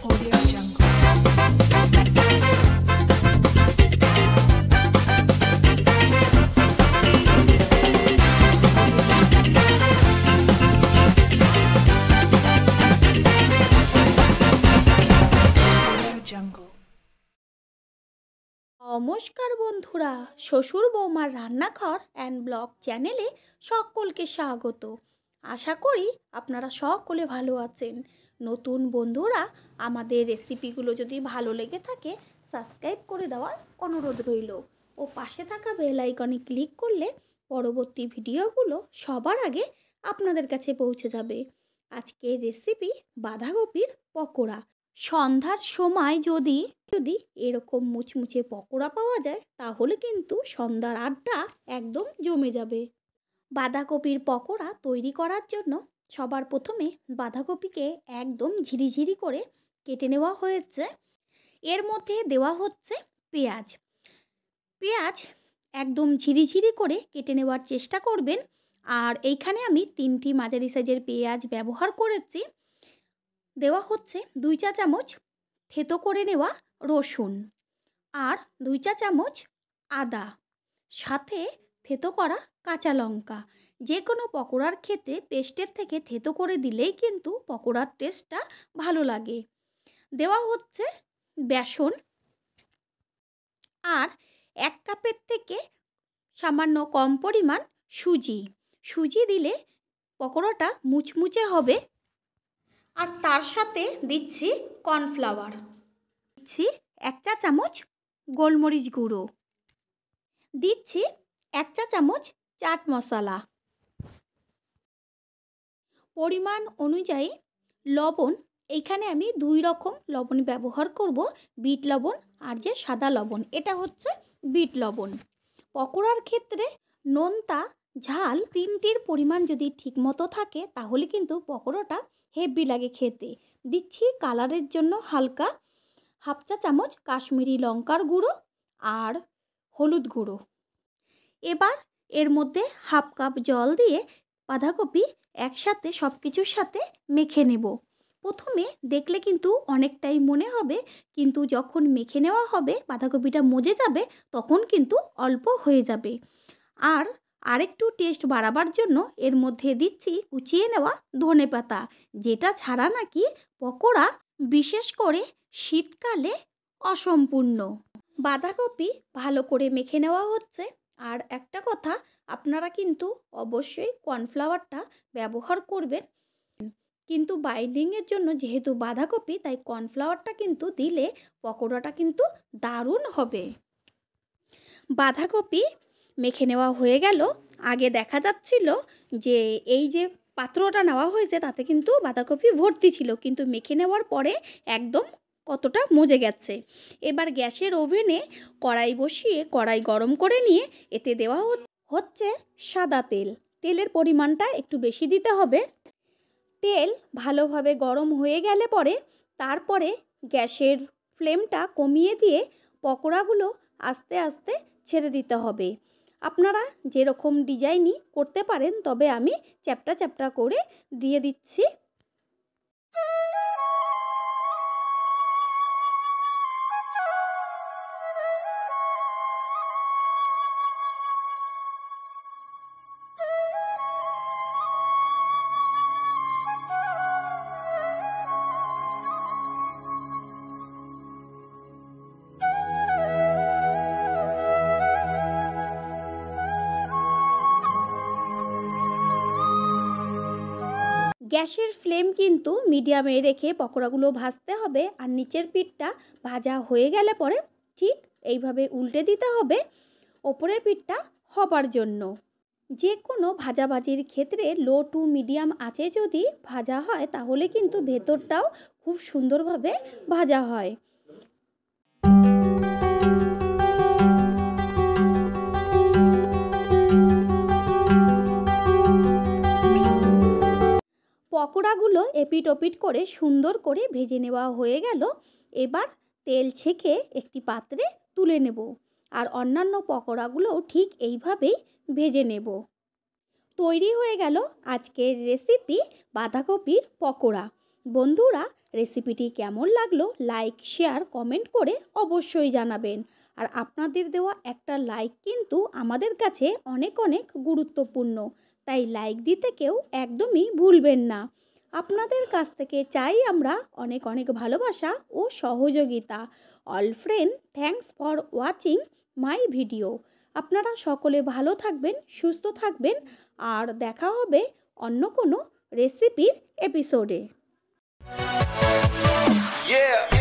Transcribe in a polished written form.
Audio Jungle. নমস্কার বন্ধুরা, শ্বশুর বৌমার রান্নাঘর অ্যান্ড ব্লগ চ্যানেলে সকলকে স্বাগত। আশা করি আপনারা সকলে ভালো আছেন। নতুন বন্ধুরা আমাদের রেসিপিগুলো যদি ভালো লেগে থাকে সাবস্ক্রাইব করে দেওয়ার অনুরোধ রইল ও পাশে থাকা বেল আইকনে ক্লিক করলে পরবর্তী ভিডিওগুলো সবার আগে আপনাদের কাছে পৌঁছে যাবে। আজকের রেসিপি বাঁধাকপির পকোড়া। সন্ধ্যার সময় যদি এরকম মুচমুচে পকোড়া পাওয়া যায় তাহলে কিন্তু সন্ধ্যার আড্ডা একদম জমে যাবে। বাঁধাকপির পকোড়া তৈরি করার জন্য সবার প্রথমে বাঁধাকপিকে একদম ঝিরিঝিরি করে কেটে নেওয়া হয়েছে। এর মধ্যে দেওয়া হচ্ছে পেঁয়াজ একদম ঝিরিঝিরি করে কেটে নেওয়ার চেষ্টা করবেন। আর এইখানে আমি 3টি মাঝারি সাইজের পেঁয়াজ ব্যবহার করেছি। দেওয়া হচ্ছে 2 চা চামচ থেতো করে নেওয়া রসুন আর 2 চা চামচ আদা, সাথে থেতো করা কাঁচা লঙ্কা। যে কোনো পকোড়ার খেতে পেস্টের থেকে থেতো করে দিলেই কিন্তু পকোড়ার টেস্টটা ভালো লাগে। দেওয়া হচ্ছে বেসন আর 1 কাপের থেকে সামান্য কম পরিমাণ সুজি দিলে পকোড়াটা মুচমুচে হবে। আর তার সাথে দিচ্ছি কর্নফ্লাওয়ার, দিচ্ছি 1 চা চামচ গোলমরিচ গুঁড়ো, দিচ্ছি 1 চা চামচ চাট মশলা, পরিমাণ অনুযায়ী লবণ। এইখানে আমি 2 রকম লবণ ব্যবহার করব, বিট লবণ আর যে সাদা লবণ, এটা হচ্ছে বিট লবণ। পকোড়ার ক্ষেত্রে নোনতা ঝাল 3টির পরিমাণ যদি ঠিকমতো থাকে তাহলে কিন্তু পকোড়াটা হেভি লাগে খেতে। দিচ্ছি কালারের জন্য হালকা 1/2 চা চামচ কাশ্মীরি লঙ্কার গুঁড়ো আর হলুদ গুঁড়ো। এবার এর মধ্যে 1/2 কাপ জল দিয়ে বাঁধাকপি একসাথে সব কিছুর সাথে মেখে নেব। প্রথমে দেখলে কিন্তু অনেকটাই মনে হবে, কিন্তু যখন মেখে নেওয়া হবে বাঁধাকপিটা মজে যাবে তখন কিন্তু অল্প হয়ে যাবে। আর আরেকটু টেস্ট বাড়াবার জন্য এর মধ্যে দিচ্ছি কুচিয়ে নেওয়া ধনেপাতা, যেটা ছাড়া নাকি পকোড়া বিশেষ করে শীতকালে অসম্পূর্ণ। বাঁধাকপি ভালো করে মেখে নেওয়া হচ্ছে। আর একটা কথা, আপনারা কিন্তু অবশ্যই কর্নফ্লাওয়ারটা ব্যবহার করবেন, কিন্তু বাইন্ডিংয়ের জন্য যেহেতু বাঁধাকপি তাই কর্নফ্লাওয়ারটা কিন্তু দিলে পকোড়াটা কিন্তু দারুণ হবে। বাঁধাকপি মেখে নেওয়া হয়ে গেল। আগে দেখা যাচ্ছিল যে এই যে পাত্রটা নেওয়া হয়েছে তাতে কিন্তু বাঁধাকপি ভর্তি ছিল, কিন্তু মেখে নেওয়ার পরে একদম কতটা মজে গেছে। এবার গ্যাসের ওভেনে কড়াই বসিয়ে কড়াই গরম করে নিয়ে এতে দেওয়া হচ্ছে সাদা তেল। তেলের পরিমাণটা একটু বেশি দিতে হবে। তেল ভালোভাবে গরম হয়ে গেলে পরে তারপরে গ্যাসের ফ্লেমটা কমিয়ে দিয়ে পকোড়াগুলো আস্তে আস্তে ছেড়ে দিতে হবে। আপনারা যেরকম ডিজাইনই করতে পারেন, তবে আমি চ্যাপ্টা চ্যাপ্টা করে দিয়ে দিচ্ছি। গ্যাসের ফ্লেম কিন্তু মিডিয়ামে রেখে পকোড়াগুলো ভাজতে হবে। আর নিচের পিঠটা ভাজা হয়ে গেলে পরে ঠিক এইভাবে উল্টে দিতে হবে ওপরের পিঠটা হবার জন্য। যে কোনো ভাজাভাজির ক্ষেত্রে লো টু মিডিয়াম আঁচে যদি ভাজা হয় তাহলে কিন্তু ভেতরটাও খুব সুন্দরভাবে ভাজা হয়। পকোড়াগুলো এপিট ওপিট করে সুন্দর করে ভেজে নেওয়া হয়ে গেল। এবার তেল ছেঁকে একটি পাত্রে তুলে নেব আর অন্যান্য পকোড়াগুলোও ঠিক এইভাবেই ভেজে নেব। তৈরি হয়ে গেল আজকের রেসিপি বাঁধাকপির পকোড়া। বন্ধুরা, রেসিপিটি কেমন লাগলো লাইক, শেয়ার, কমেন্ট করে অবশ্যই জানাবেন। আর আপনাদের দেওয়া একটা লাইক কিন্তু আমাদের কাছে অনেক অনেক গুরুত্বপূর্ণ, তাই লাইক দিতে কেউ একদমই ভুলবেন না। আপনাদের কাছ থেকে চাই আমরা অনেক অনেক ভালোবাসা ও সহযোগিতা। All friend, thanks for watching my video. আপনারা সকলে ভালো থাকবেন, সুস্থ থাকবেন, আর দেখা হবে অন্য কোনো রেসিপির এপিসোডে। Yeah.